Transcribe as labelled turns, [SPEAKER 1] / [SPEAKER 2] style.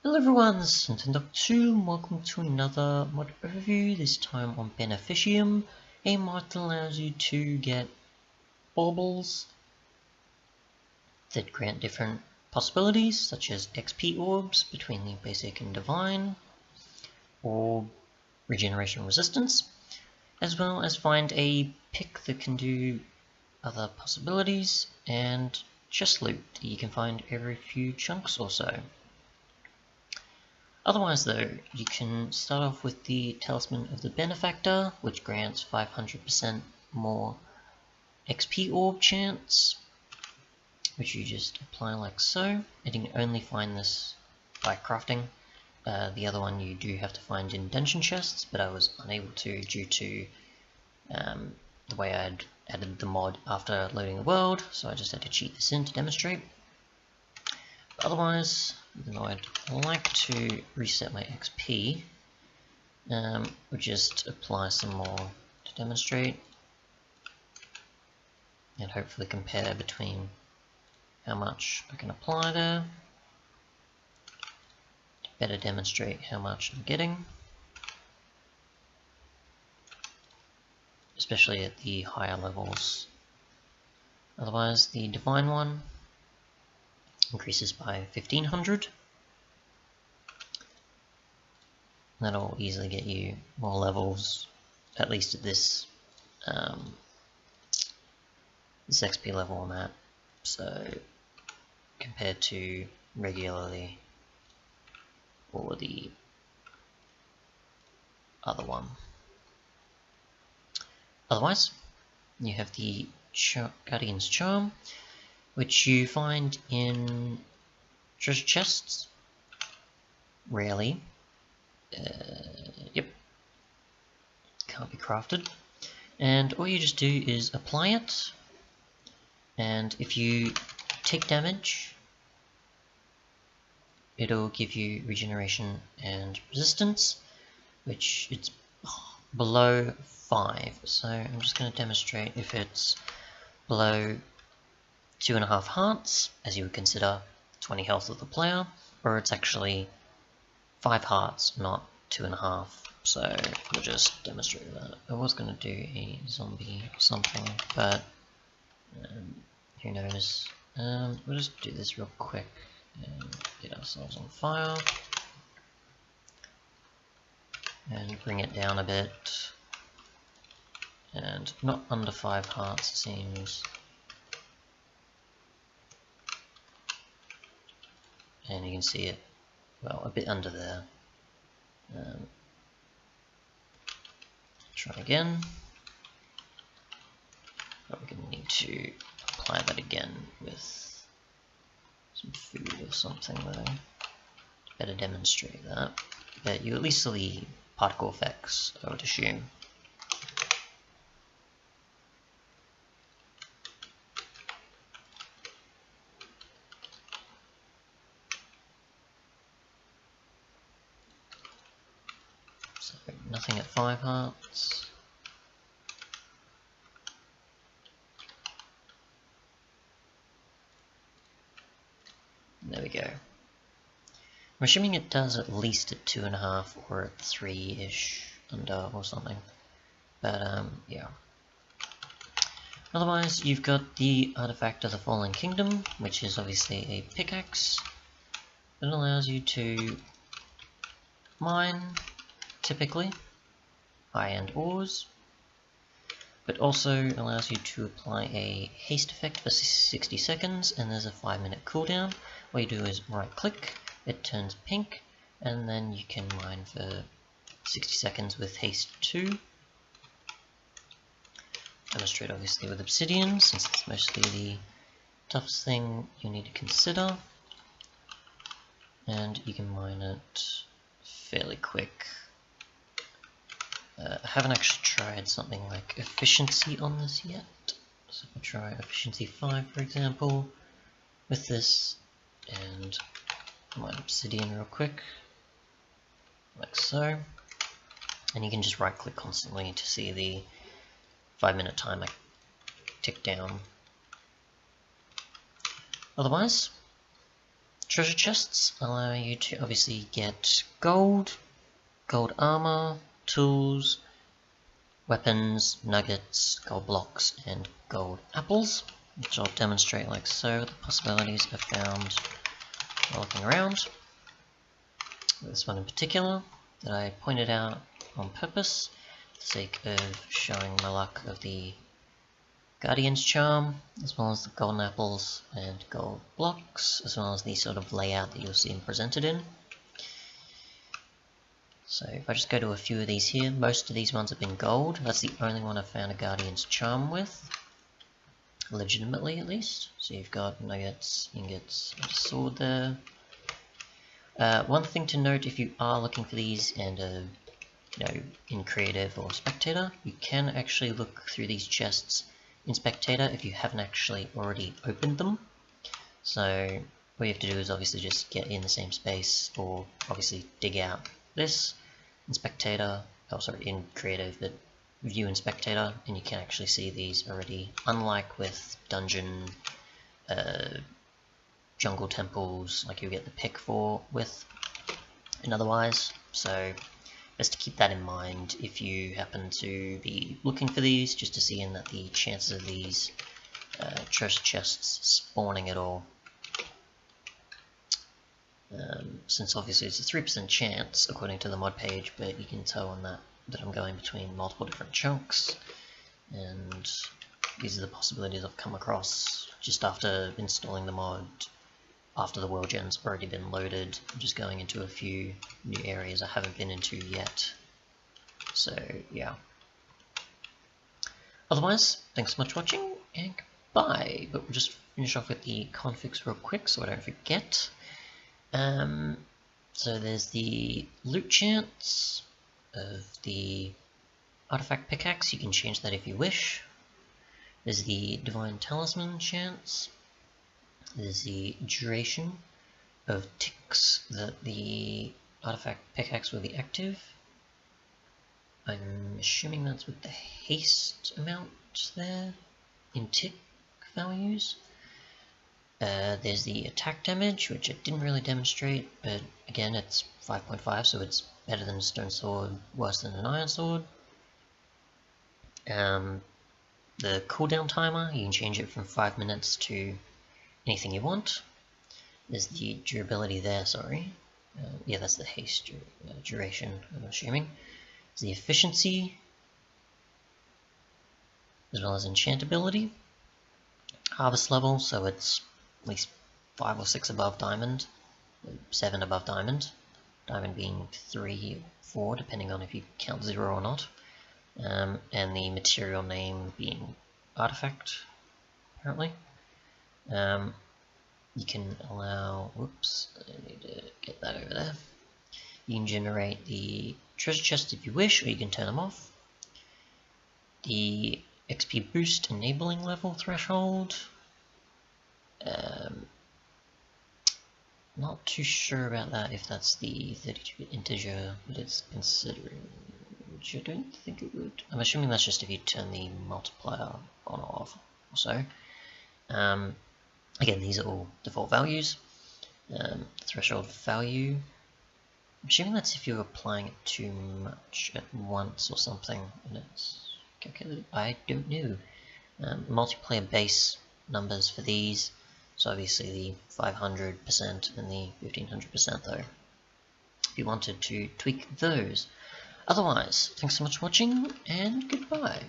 [SPEAKER 1] Hello everyone, this is Nintendo2 and welcome to another mod overview, this time on Beneficium, a mod that allows you to get baubles that grant different possibilities, such as XP orbs between the basic and divine, or regeneration resistance, as well as find a pick that can do other possibilities, and chest loot that you can find every few chunks or so. Otherwise though, you can start off with the Talisman of the Benefactor, which grants 500% more XP orb chance, which you just apply like so, and you can only find this by crafting. The other one you do have to find in dungeon chests, but I was unable to due to the way I had added the mod after loading the world, so I just had to cheat this in to demonstrate. But otherwise, even though I'd like to reset my XP, we'll just apply some more to demonstrate and hopefully compare between how much I can apply there to better demonstrate how much I'm getting, especially at the higher levels. Otherwise, the divine one increases by 1500. That'll easily get you more levels, at least at this this XP level I'm at. So compared to regularly or the other one. Otherwise, you have the Guardian's Charm, which you find in treasure chests, rarely. Yep, can't be crafted. And all you just do is apply it, and if you take damage, it'll give you regeneration and resistance, which it's below 5. So I'm just going to demonstrate if it's below 2.5 hearts, as you would consider 20 health of the player, or it's actually 5 hearts, not 2.5. So we'll just demonstrate that. I was going to do a zombie something, but who knows. We'll just do this real quick and get ourselves on fire and bring it down a bit, and not under 5 hearts it seems. And you can see it, well, a bit under there. Try again. But we're going to need to apply that again with some food or something though, to better demonstrate that. But you at least see the particle effects, I would assume. So nothing at 5 hearts. There we go. I'm assuming it does at least at 2.5 or at 3-ish under or something. But yeah. Otherwise, you've got the Artifact of the Fallen Kingdom, which is obviously a pickaxe. It allows you to mine, typically, high-end ores, but also allows you to apply a haste effect for 60 seconds, and there's a 5-minute cooldown. What you do is right-click, it turns pink, and then you can mine for 60 seconds with haste 2. Demonstrate obviously with obsidian, since it's mostly the toughest thing you need to consider, and you can mine it fairly quick. I haven't actually tried something like efficiency on this yet, so I'll try efficiency 5 for example with this, and mine obsidian real quick, like so, and you can just right click constantly to see the 5-minute timer tick down. Otherwise, Treasure chests allow you to obviously get gold, gold armor, tools, weapons, nuggets, gold blocks, and gold apples, which I'll demonstrate like so. The possibilities are found while looking around. This one in particular that I pointed out on purpose for the sake of showing my luck of the Guardian's Charm, as well as the golden apples and gold blocks, as well as the sort of layout that you'll see them presented in. So if I just go to a few of these here, most of these ones have been gold. That's the only one I've found a Guardian's Charm with, legitimately at least. So you've got nuggets, ingots, and a sword there. One thing to note, if you are looking for these and you know, in creative or spectator, you can actually look through these chests in spectator if you haven't actually already opened them. So what you have to do is obviously just get in the same space, or obviously dig out this in spectator, oh sorry, in creative, but view in spectator, and you can actually see these already, unlike with dungeon jungle temples like you get the pick for with and otherwise. So best to keep that in mind if you happen to be looking for these, just to see in that the chances of these treasure chests spawning at all. Since obviously it's a 3% chance according to the mod page, but you can tell on that I'm going between multiple different chunks, and these are the possibilities I've come across just after installing the mod, after the world gen's already been loaded. I'm just going into a few new areas I haven't been into yet. So yeah. Otherwise, thanks so much for watching, and goodbye. But we'll just finish off with the configs real quick so I don't forget. So there's the loot chance of the artifact pickaxe. You can change that if you wish. There's the divine talisman chance. There's the duration of ticks that the artifact pickaxe will be active. I'm assuming that's with the haste amount there in tick values. There's the attack damage, which I didn't really demonstrate, but again it's 5.5, so it's better than a stone sword, worse than an iron sword. The cooldown timer, you can change it from 5 minutes to anything you want. There's the durability there, sorry. Yeah, that's the haste duration, I'm assuming. There's the efficiency, as well as enchantability. Harvest level, so it's at least 5 or 6 above diamond, 7 above diamond. Diamond being 3 or 4, depending on if you count 0 or not. And the material name being artifact, apparently. You can allow, whoops, I need to get that over there. You can generate the treasure chest if you wish, or you can turn them off. The XP boost enabling level threshold. Not too sure about that, if that's the 32-bit integer that it's considering, which I don't think it would. I'm assuming that's just if you turn the multiplier on or off, or so. Again, these are all default values. Threshold value, I'm assuming that's if you're applying it too much at once or something, and it's calculated. I don't know. Multiplayer base numbers for these, so obviously the 500% and the 1500% though, if you wanted to tweak those. Otherwise, thanks so much for watching, and goodbye.